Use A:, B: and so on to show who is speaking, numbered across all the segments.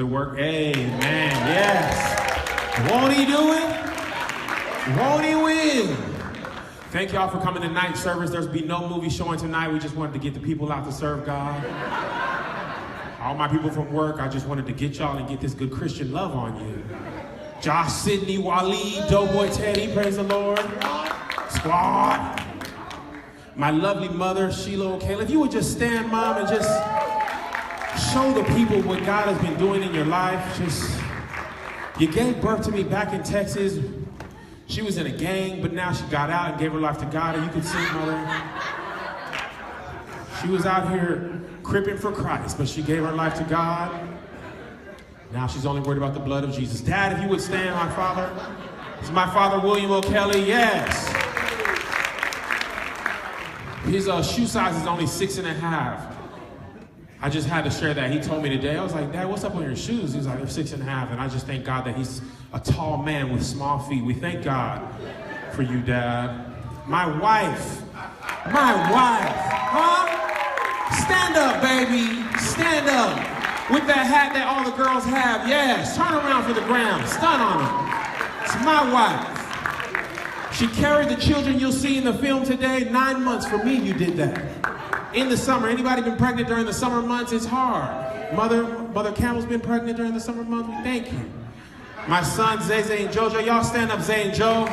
A: Good work. Amen. Yes. Won't he do it? Won't he win? Thank y'all for coming to night service. There's be no movie showing tonight. We just wanted to get the people out to serve God. All my people from work, I just wanted to get y'all and get this good Christian love on you. Josh, Sydney, Waleed, Doughboy Teddy, praise the Lord. Squad. My lovely mother, Sheila O'Kayla. If you would just stand, Mom, and just show the people what God has been doing in your life. You gave birth to me back in Texas. She was in a gang, but now she got out and gave her life to God, and you can see, Mother. She was out here cripping for Christ, but she gave her life to God. Now she's only worried about the blood of Jesus. Dad, if you would stand, my father. This is my father, William O'Kelly. Yes. His shoe size is only 6.5. I just had to share that. He told me today, I was like, Dad, what's up with your shoes? He was like, they're 6.5. And I just thank God that he's a tall man with small feet. We thank God for you, Dad. My wife. Huh? Stand up, baby. Stand up. With that hat that all the girls have. Yes. Turn around for the ground. Stun on them. It's my wife. She carried the children you'll see in the film today. 9 months for me, you did that. In the summer. Anybody been pregnant during the summer months? It's hard. Mother Campbell's been pregnant during the summer months. We thank you. My sons, Zay and Jojo. Y'all stand up, Zay and Joe.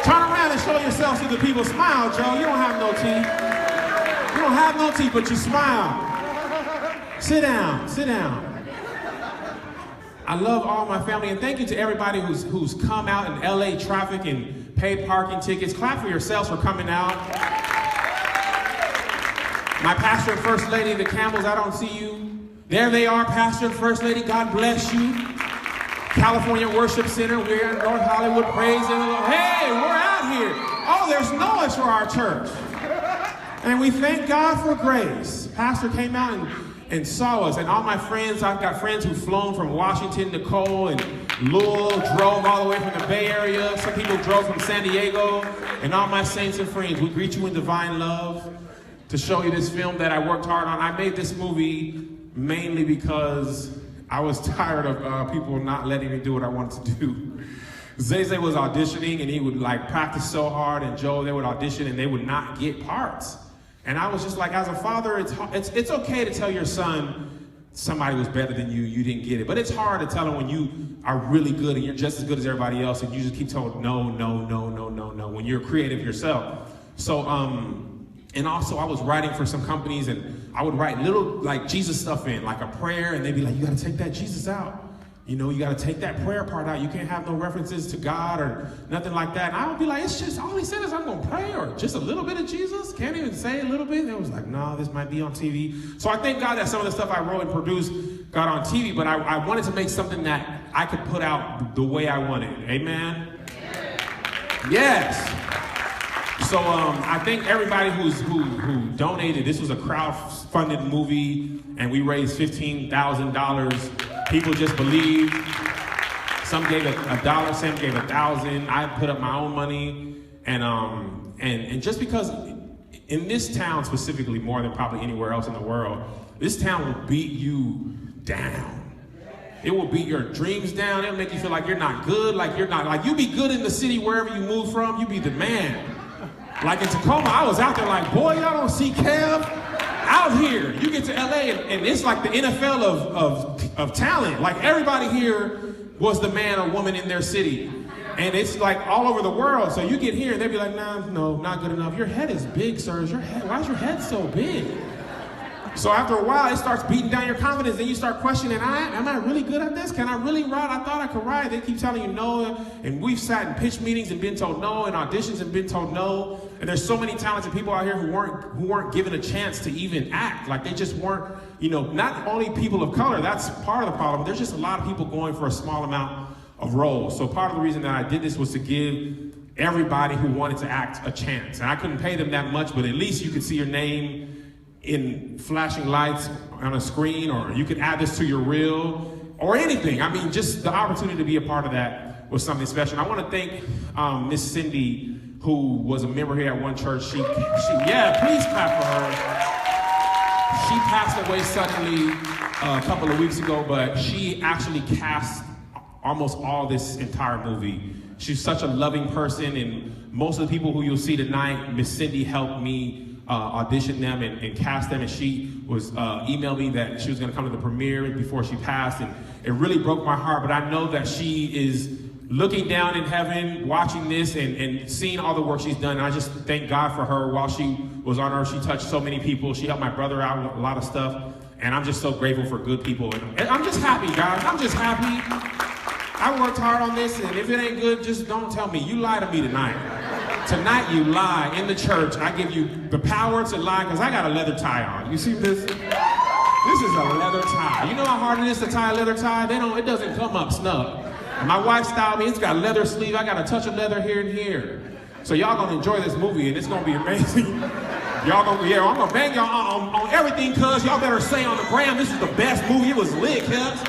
A: Turn around and show yourselves to the people. Smile, Joe. You don't have no teeth. You don't have no teeth, but you smile. Sit down. Sit down. I love all my family, and thank you to everybody who's come out in LA traffic and paid parking tickets. Clap for yourselves for coming out. My pastor and first lady, the Campbells, I don't see you. There they are, pastor and first lady. God bless you. California Worship Center. We're in North Hollywood. Praise the Lord. Hey, we're out here. Oh, there's noise for our church. And we thank God for grace. Pastor came out and saw us. And all my friends, I've got friends who've flown from Washington, Nicole, and Louisville, drove all the way from the Bay Area. Some people drove from San Diego. And all my saints and friends, we greet you in divine love to show you this film that I worked hard on. I made this movie mainly because I was tired of people not letting me do what I wanted to do. Zay was auditioning, and he would like practice so hard, and Joe, they would audition, and they would not get parts. And I was just like, as a father, it's okay to tell your son somebody was better than you, you didn't get it. But it's hard to tell him when you are really good and you're just as good as everybody else, and you just keep told no, when you're creative yourself. So, and also I was writing for some companies, and I would write little like Jesus stuff in, like a prayer, and they'd be like, you gotta take that Jesus out. You know, you got to take that prayer part out. You can't have no references to God or nothing like that. And I would be like, it's just, all he said is I'm going to pray, or just a little bit of Jesus. Can't even say a little bit. And it was like, no, this might be on TV. So I thank God that some of the stuff I wrote and produced got on TV, but I wanted to make something that I could put out the way I wanted. Amen? Yes. So I thank everybody who donated. This was a crowd-funded movie, and we raised $15,000. People just believed. Some gave $1, some gave $1,000. I put up my own money, and just because in this town specifically, more than probably anywhere else in the world, this town will beat you down. It will beat your dreams down. It'll make you feel like you're not good, like you're not, like you be good in the city wherever you move from, you be the man. Like in Tacoma, I was out there like, boy, y'all don't see Kev out here. You get to LA, and it's like the NFL of talent. Like everybody here was the man or woman in their city. And it's like all over the world. So you get here and they'd be like, nah, no, not good enough. Your head is big, sir. Why is your head so big? So after a while, it starts beating down your confidence. Then you start questioning, am I really good at this? Can I really write? I thought I could write. They keep telling you no. And we've sat in pitch meetings and been told no, and auditions and been told no. And there's so many talented people out here who weren't given a chance to even act. Like they just weren't, not only people of color, that's part of the problem. There's just a lot of people going for a small amount of roles. So part of the reason that I did this was to give everybody who wanted to act a chance. And I couldn't pay them that much, but at least you could see your name in flashing lights on a screen, or you could add this to your reel, or anything. I mean, just the opportunity to be a part of that was something special. And I want to thank Miss Cindy, who was a member here at one church. Yeah, please clap for her. She passed away suddenly a couple of weeks ago, but she actually cast almost all this entire movie. She's such a loving person, and most of the people who you'll see tonight, Miss Cindy helped me audition them and cast them, and she was emailed me that she was going to come to the premiere before she passed, and it really broke my heart. But I know that she is looking down in heaven, watching this and seeing all the work she's done. And I just thank God for her. While she was on earth, she touched so many people. She helped my brother out with a lot of stuff, and I'm just so grateful for good people. And I'm just happy, guys. I'm just happy. I worked hard on this, and if it ain't good, just don't tell me. You lie to me tonight. Tonight you lie in the church. I give you the power to lie because I got a leather tie on. You see this? This is a leather tie. You know how hard it is to tie a leather tie? It doesn't come up snug. And my wife styled me. It's got leather sleeve. I got a touch of leather here and here. So y'all gonna enjoy this movie, and it's gonna be amazing. Y'all gonna, yeah, I'm gonna bang y'all on everything, cuz y'all better say on the gram, this is the best movie. It was lit, cuz.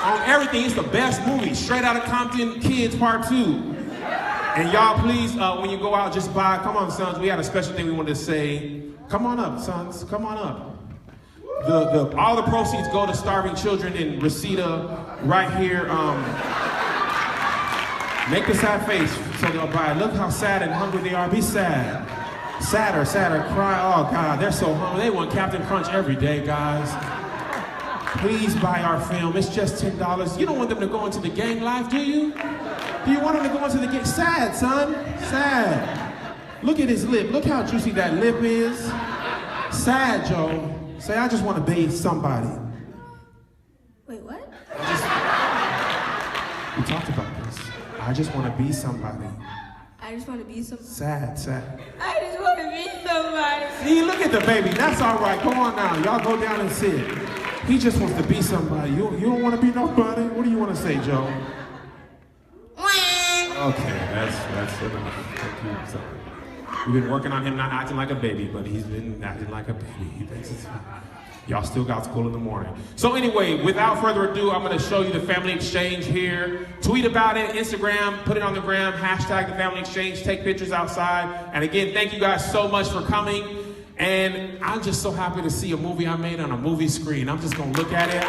A: On everything, it's the best movie. Straight Outta Compton, Kids Part 2. And y'all, please, when you go out, just buy. Come on, sons. We had a special thing we wanted to say. Come on up, sons. Come on up. All the proceeds go to starving children in Reseda, right here. Make the sad face so they'll buy. Look how sad and hungry they are. Be sad. Sadder, cry. Oh, God, they're so hungry. They want Captain Crunch every day, guys. Please buy our film. It's just $10. You don't want them to go into the gang life, do you? Do you want them to go into the gang? Sad, son. Sad. Look at his lip. Look how juicy that lip is. Sad, Joe. Say, I just want to bathe somebody.
B: Wait, what?
A: We talked about this. I just want to be somebody.
B: I just want to be somebody.
A: Sad.
B: I just want to be somebody.
A: See, look at the baby. That's all right. Go on now. Y'all go down and sit. He just wants to be somebody. You don't want to be nobody? What do you want to say, Joe? Okay, that's enough. Thank you. So, we've been working on him not acting like a baby, but he's been acting like a baby. He thinks it's fine. Y'all still got school in the morning. So anyway, without further ado, I'm going to show you the family exchange here. Tweet about it, Instagram, put it on the gram, hashtag the family exchange, take pictures outside. And again, thank you guys so much for coming. And I'm just so happy to see a movie I made on a movie screen. I'm just going to look at it.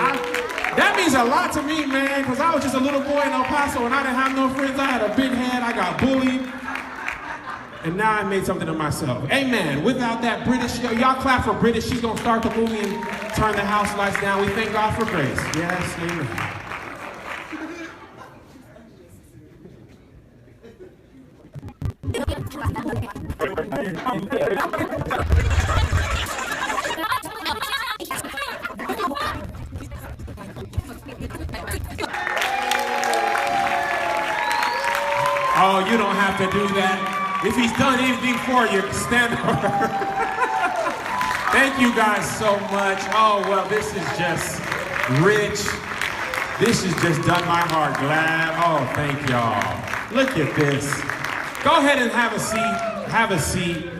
A: That means a lot to me, man, because I was just a little boy in El Paso and I didn't have no friends. I had a big head. I got bullied. And now I made something of myself. Amen. Without that British, y'all clap for British. She's going to start the movie and turn the house lights down. We thank God for grace. Yes, amen. Oh, you don't have to do that. If he's done anything for you, stand up. Thank you guys so much. Oh, well, this is just rich. This has just done my heart glad. Oh, thank y'all. Look at this. Go ahead and have a seat. Have a seat.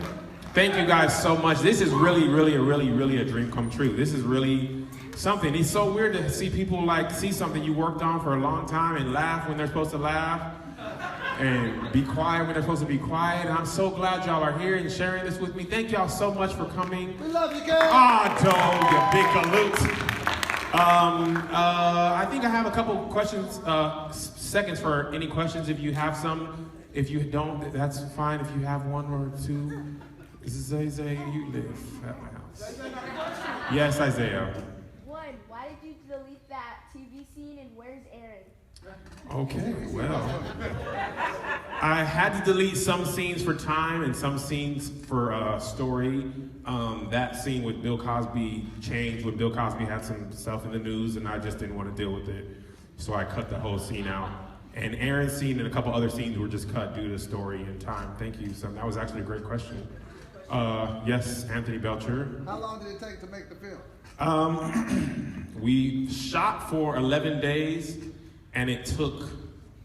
A: Thank you guys so much. This is really a dream come true. This is really something. It's so weird to see people see something you worked on for a long time and laugh when they're supposed to laugh. And be quiet when they're supposed to be quiet. And I'm so glad y'all are here and sharing this with me. Thank y'all so much for coming.
C: We love you, guys.
A: Ah, Joe, you big galoot. I think I have a couple questions, seconds for any questions if you have some. If you don't, that's fine. If you have one or two. This is Isaiah, you live at my house. Yes, Isaiah.
D: One, why did you delete that TV scene and where's Aaron?
A: Okay, well, I had to delete some scenes for time and some scenes for story. That scene with Bill Cosby changed when Bill Cosby had some stuff in the news and I just didn't want to deal with it. So I cut the whole scene out. And Aaron's scene and a couple other scenes were just cut due to story and time. Thank you, son. That was actually a great question. Yes, Anthony Belcher.
C: How long did it take to make the film?
A: We shot for 11 days. And it took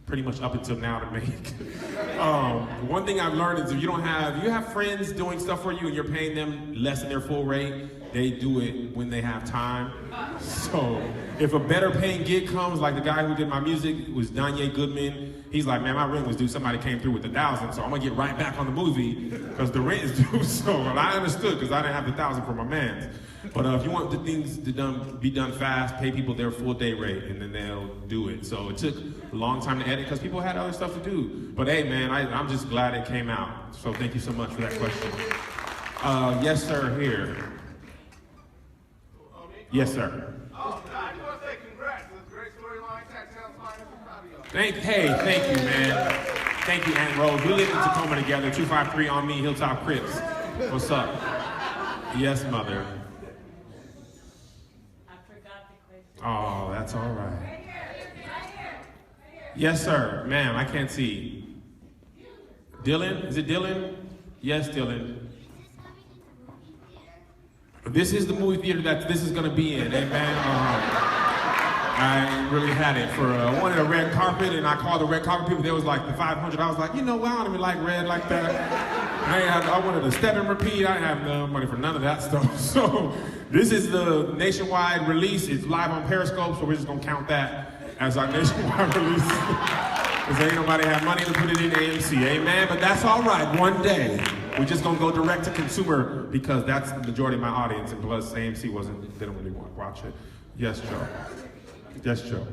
A: pretty much up until now to make. One thing I've learned is if you have friends doing stuff for you and you're paying them less than their full rate, they do it when they have time. So if a better paying gig comes, like the guy who did my music, it was Danye Goodman, he's like, man, my rent was due, somebody came through with 1,000, so I'm gonna get right back on the movie because the rent is due. So I understood because I didn't have the 1,000 for my man. But if you want the things to be done fast, pay people their full day rate, and then they'll do it. So it took a long time to edit because people had other stuff to do. But hey, man, I'm just glad it came out. So thank you so much for that question. Yes, sir, here. Yes, sir.
C: Oh, I just want to say congrats. It's a great storyline. Tactile's fine. I'm proud of y'all.
A: Thank you, man. Thank you, Aunt Rose. We live in Tacoma together. 253 on me, Hilltop Crips. What's up? Yes, mother.
E: I forgot the question.
A: Oh, that's all right. Yes, sir. Ma'am, I can't see. Dylan? Is it Dylan? Yes, Dylan. This is the movie theater that this is going to be in. Amen. I really had it for I wanted a red carpet, and I called the red carpet people. There was like the 500. I was like, you know what? I don't even like red like that. I wanted a step and repeat. I have no money for none of that stuff. So this is the nationwide release. It's live on Periscope, so we're just gonna count that as our nationwide release. Because ain't nobody have money to put it in AMC, amen? But that's all right. One day we're just gonna go direct to consumer because that's the majority of my audience, and plus AMC didn't really want to watch it. Yes, Joe. Yes, Joe.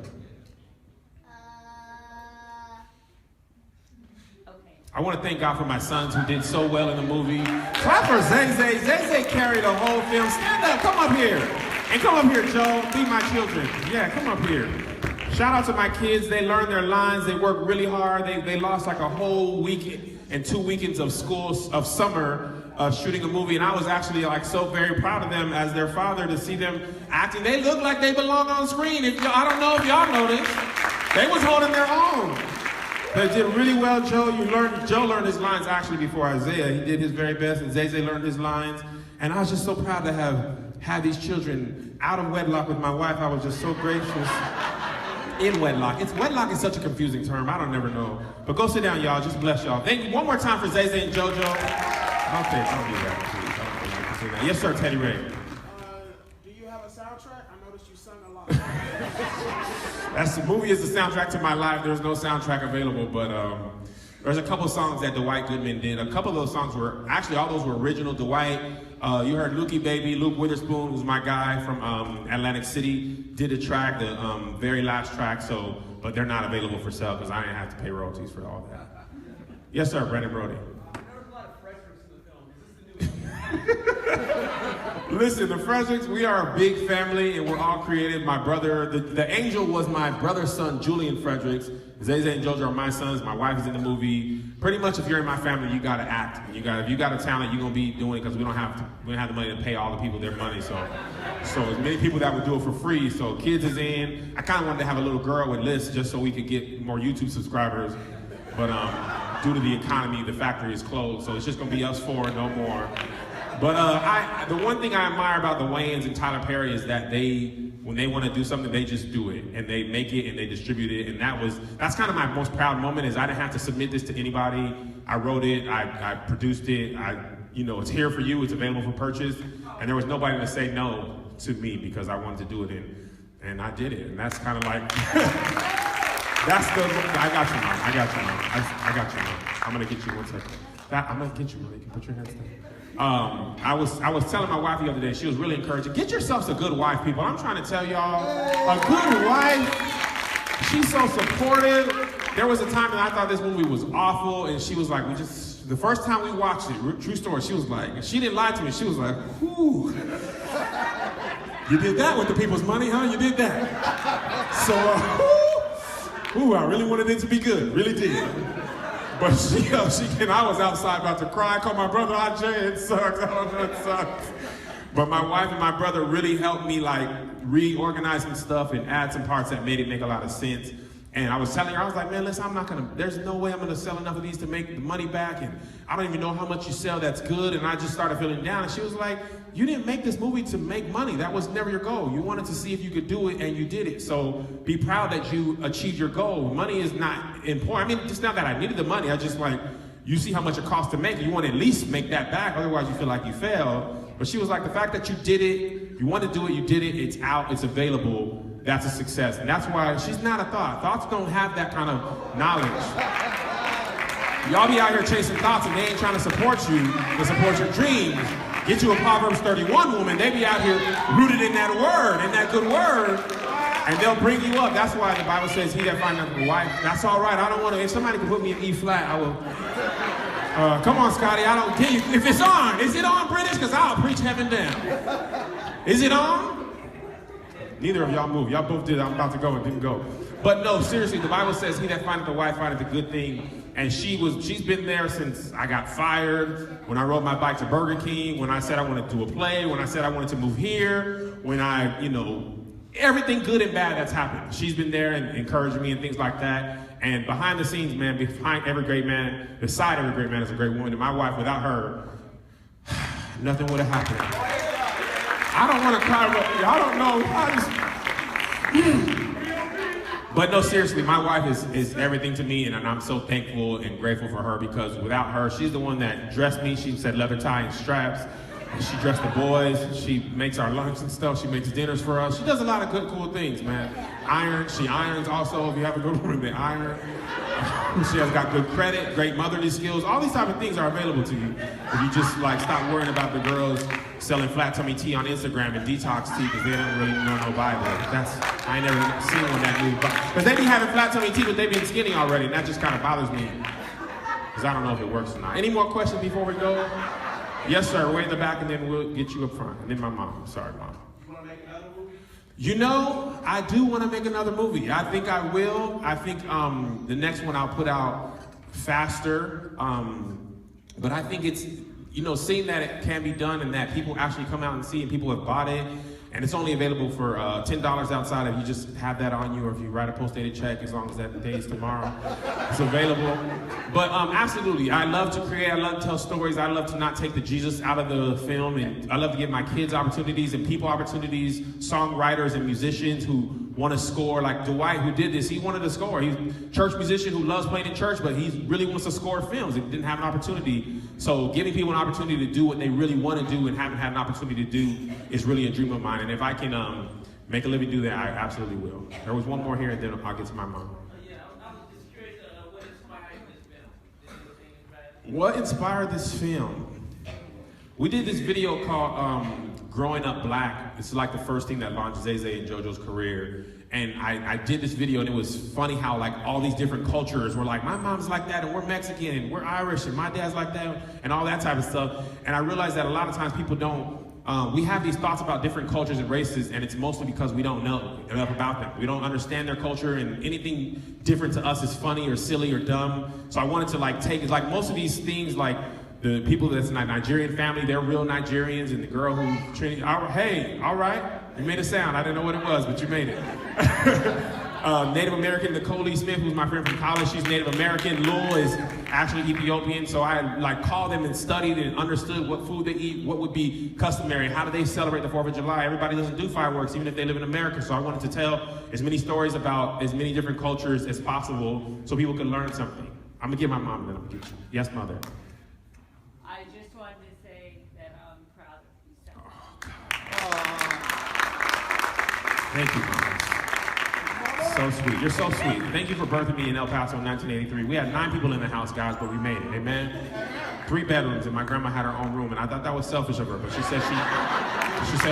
E: Okay.
A: I want to thank God for my sons who did so well in the movie. Clap for Zay Zay. Zay Zay carried the whole film. Stand up, come up here. And come up here, Joe. Be my children. Yeah, come up here. Shout out to my kids. They learned their lines. They worked really hard. They lost like a whole week and 2 weekends of school, of summer, shooting a movie, and I was actually like so very proud of them as their father to see them acting. They look like they belong on screen. I don't know if y'all noticed. They was holding their own. They did really well, Joe. Joe learned his lines actually before Isaiah. He did his very best, and Zay Zay learned his lines. And I was just so proud to have had these children out of wedlock with my wife. I was just so gracious. In wedlock. Wedlock is such a confusing term. I don't never know. But go sit down, y'all. Just bless y'all. Thank you. One more time for Zay Zay and JoJo. Okay, don't do that, please. I don't do that. Yes, sir, Teddy Ray.
F: Do you have a soundtrack? I noticed you sung a lot.
A: The movie is the soundtrack to my life. There's no soundtrack available, but there's a couple songs that Dwight Goodman did. A couple of those songs were, actually all those were original. Dwight, you heard Lukey Baby, Luke Witherspoon, who's my guy from Atlantic City, did a track, the very last track, but they're not available for sale because I didn't have to pay royalties for all that. Yes, sir, Brandon Brody.
G: There was a lot of Fredericks in the film. Is this the new one?
A: Listen, the Fredericks, we are a big family and we're all creative. My brother, the angel was my brother's son, Julian Fredericks. Zay Zay and JoJo are my sons. My wife is in the movie. Pretty much, if you're in my family, you gotta act. If you got a talent, you're gonna be doing it because we don't have the money to pay all the people their money. So as many people that would do it for free. So kids is in. I kind of wanted to have a little girl with lists just so we could get more YouTube subscribers. But due to the economy, the factory is closed, so it's just gonna be us four, no more. But the one thing I admire about the Wayans and Tyler Perry is that when they want to do something, they just do it, and they make it, and they distribute it, and that's kind of my most proud moment is I didn't have to submit this to anybody. I wrote it, I produced it, it's here for you, it's available for purchase, and there was nobody to say no to me because I wanted to do it, and I did it, and that's kind of like, I got you, Mom. I got you, Mom. I'm gonna get you 1 second. I'm gonna get you, Mom. You can put your hands down. I was telling my wife the other day, she was really encouraging. Get yourselves a good wife, people. I'm trying to tell y'all, a good wife, she's so supportive. There was a time that I thought this movie was awful, and she was like, the first time we watched it, true story, she was like, and she didn't lie to me, she was like, whew. You did that with the people's money, huh? You did that. So, I really wanted it to be good, really did. But I was outside about to cry. I called my brother, Jay, it sucks. I don't know, it sucks. But my wife and my brother really helped me like reorganize some stuff and add some parts that made it make a lot of sense. And I was telling her, I was like, man, listen, there's no way I'm gonna sell enough of these to make the money back. And I don't even know how much you sell that's good. And I just started feeling down. And she was like, you didn't make this movie to make money. That was never your goal. You wanted to see if you could do it, and you did it. So be proud that you achieved your goal. Money is not important. I mean, just not that I needed the money. I just you see how much it costs to make it. You want to at least make that back. Otherwise, you feel like you failed. But she was like, the fact that you did it, you want to do it, you did it, it's out, it's available. That's a success. And that's why she's not a thought. Thoughts don't have that kind of knowledge. Y'all be out here chasing thoughts and they ain't trying to support you to support your dreams. Get you a Proverbs 31 woman. They be out here rooted in that word, in that good word, and they'll bring you up. That's why the Bible says, he that findeth a wife. That's all right. I don't want to, if somebody can put me in E flat, I will. Come on, Scotty, I don't get you. If it's on, is it on, British? Because I'll preach heaven down. Is it on? Neither of y'all moved. Y'all both did. I'm about to go and didn't go. But no, seriously, the Bible says, he that findeth a wife findeth a good thing. And she's been there since I got fired, when I rode my bike to Burger King, when I said I wanted to do a play, when I said I wanted to move here, when I, everything good and bad that's happened. She's been there and encouraged me and things like that. And behind the scenes, man, behind every great man, beside every great man is a great woman. And my wife, without her, nothing would have happened. I don't want to cry, but I don't know. But no, seriously, my wife is everything to me, and I'm so thankful and grateful for her, because without her, she's the one that dressed me. She said leather tie and straps. And she dressed the boys. She makes our lunch and stuff. She makes dinners for us. She does a lot of good, cool things, man. She irons also. If you have a good woman, they iron. She has got good credit, great motherly skills. All these type of things are available to you if you just stop worrying about the girls selling flat tummy tea on Instagram and detox tea because they don't really know no Bible. I ain't never seen one that new. Because they be having flat tummy tea, but they been skinny already, and that just kind of bothers me. Because I don't know if it works or not. Any more questions before we go? Yes, sir. Way in the back, and then we'll get you up front. And then my mom. Sorry, Mom.
F: You want to make another movie?
A: I do want to make another movie. I think I will. I think the next one I'll put out faster. But I think it's, seeing that it can be done and that people actually come out and see and people have bought it. And it's only available for $10 outside if you just have that on you, or if you write a post-dated check, as long as that day is tomorrow. It's available. But absolutely, I love to create, I love to tell stories, I love to not take the Jesus out of the film, and I love to give my kids opportunities and people opportunities, songwriters and musicians who want to score, like Dwight, who did this. He wanted to score. He's a church musician who loves playing in church, but he really wants to score films. He didn't have an opportunity. So giving people an opportunity to do what they really want to do and haven't had an opportunity to do is really a dream of mine. And if I can make a living do that, I absolutely will. There was one more here, and then I'll get to my mom.
E: Yeah, I was just curious, what inspired this film?
A: What inspired this film? We did this video called Growing Up Black. It's like the first thing that launched Zay Zay and JoJo's career. And I did this video, and it was funny how all these different cultures were like, my mom's like that, and we're Mexican, and we're Irish, and my dad's like that, and all that type of stuff. And I realized that a lot of times people don't, we have these thoughts about different cultures and races, and it's mostly because we don't know enough about them. We don't understand their culture, and anything different to us is funny or silly or dumb. So I wanted to take it, most of these things, the people that's in a Nigerian family, they're real Nigerians, and the girl who, hey, all right, you made a sound. I didn't know what it was, but you made it. Native American Nicole Smith, who's my friend from college, she's Native American. Lul is actually Ethiopian, so I called them and studied and understood what food they eat, what would be customary, how do they celebrate the 4th of July. Everybody doesn't do fireworks, even if they live in America, so I wanted to tell as many stories about as many different cultures as possible so people could learn something. I'm gonna get my mom, and then I'm gonna get you. Yes, Mother.
E: I just wanted to say that I'm proud of you, son.
A: Thank you, Mom. So sweet. You're so sweet. Thank you for birthing me in El Paso in 1983. We had 9 people in the house, guys, but we made it. Amen. 3 bedrooms, and my grandma had her own room, and I thought that was selfish of her, but she said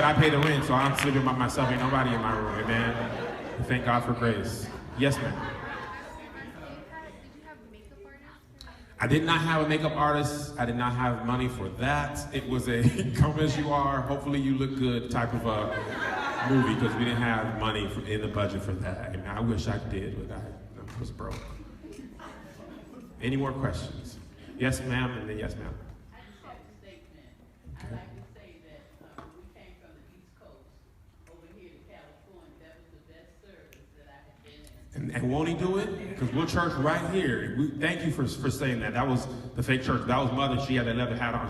A: I pay the rent, so I'm sleeping by myself. Ain't nobody in my room. Amen. Thank God for grace. Yes, ma'am. I did not have a makeup artist. I did not have money for that. It was a come as you are, hopefully you look good type of a movie, because we didn't have money in the budget for that. And I wish I did, but I was broke. Any more questions? Yes, ma'am, and then yes, ma'am.
H: I just have a statement. I'd like to say that we came from the East Coast over here to California. That was the best service that I had been in.
A: And won't he do it? Because we're church right here. Thank you for saying that. That was the fake church. That was Mother. She had that leather hat on.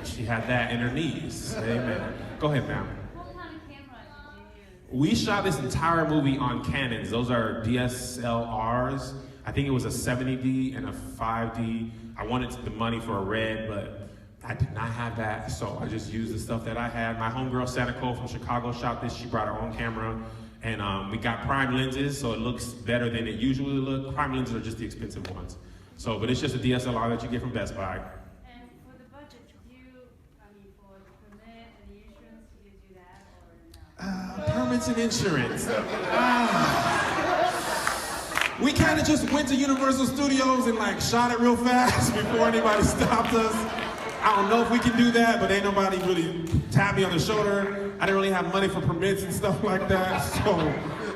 A: She had that in her knees. Amen. Go ahead, ma'am.
H: What kind of camera did you use?
A: We shot this entire movie on Canons. Those are DSLRs. I think it was a 70D and a 5D. I wanted the money for a red, but I did not have that, so I just used the stuff that I had. My homegirl, Santa Cole from Chicago, shot this. She brought her own camera, and we got prime lenses, so it looks better than it usually looks. Prime lenses are just the expensive ones. So, but it's just a DSLR that you get from Best Buy.
H: And for the budget, for
A: Permits and insurance. We kind of just went to Universal Studios and like shot it real fast before anybody stopped us. I don't know if we can do that, but ain't nobody really tapped me on the shoulder. I didn't really have money for permits and stuff like that, so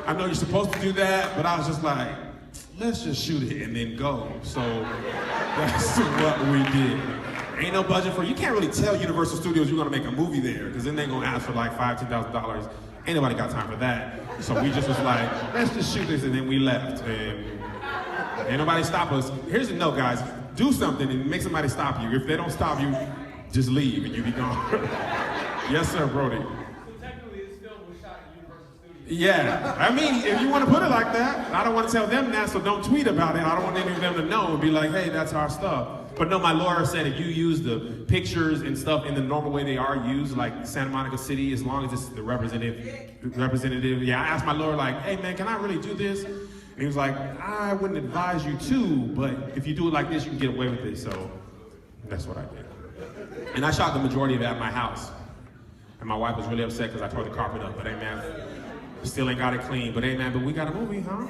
A: I know you're supposed to do that, but I was just like, let's just shoot it and then go. So that's what we did. Ain't no budget for, you can't really tell Universal Studios you're gonna make a movie there, because then they're gonna ask for like $5,000, $10,000. Ain't nobody got time for that. So we just was like, let's just shoot this, and then we left. And ain't nobody stop us. Here's the note, guys. Do something and make somebody stop you. If they don't stop you, just leave and you be gone. Yes, sir, Brody.
G: So technically this film was shot at Universal Studios.
A: Yeah, I mean, if you want to put it like that, I don't want to tell them that, so don't tweet about it. I don't want any of them to know and be like, hey, that's our stuff. But no, my lawyer said if you use the pictures and stuff in the normal way they are used, like Santa Monica City, as long as it's the representative. Yeah, I asked my lawyer, like, hey man, can I really do this? And he was like, I wouldn't advise you to, but if you do it like this, you can get away with it. So that's what I did. And I shot the majority of it at my house. And my wife was really upset because I tore the carpet up. But hey man, still ain't got it clean. But hey man, but we got a movie, huh?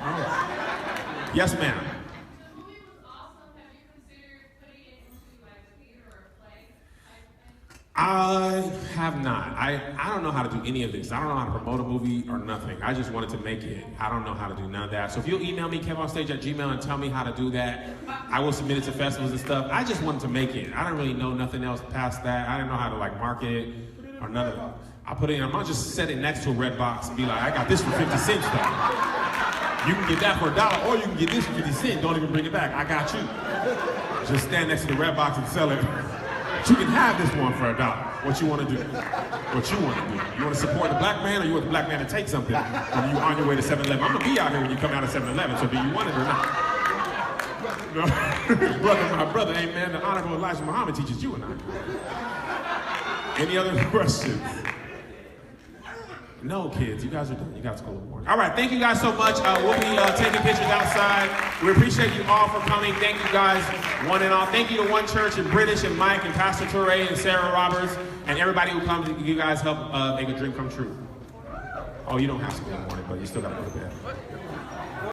A: Oh. Yes, ma'am.
I: The movie was awesome. Have you considered putting it into like a theater or a play type thing?
A: I have not. I don't know how to do any of this. I don't know how to promote a movie or nothing. I just wanted to make it. I don't know how to do none of that. So if you'll email me, kevonstage@gmail, and tell me how to do that, I will submit it to festivals and stuff. I just wanted to make it. I don't really know nothing else past that. I didn't know how to like market it or none of it. I put it in, I'm gonna just set it next to a red box and be like, I got this for 50 cents though. You can get that for $1 or you can get this for 50 cents. Don't even bring it back. I got you. Just stand next to the red box and sell it. You can have this one for $1. What you want to do? What you want to do? You want to support the black man, or you want the black man to take something when you on your way to 7-Eleven? I'm gonna be out here when you come out of 7-Eleven. So do you want it or not? No. Brother, my brother, amen. The Honorable Elijah Muhammad teaches you and I. Any other questions? No, kids, you guys are done. You got school in the morning. All right, thank you guys so much. We'll be taking pictures outside. We appreciate you all for coming. Thank you guys, one and all. Thank you to One Church and British and Mike and Pastor Touré and Sarah Roberts and everybody who comes. You guys help make a dream come true. Oh, you don't have school in the morning, but you still got to go to bed.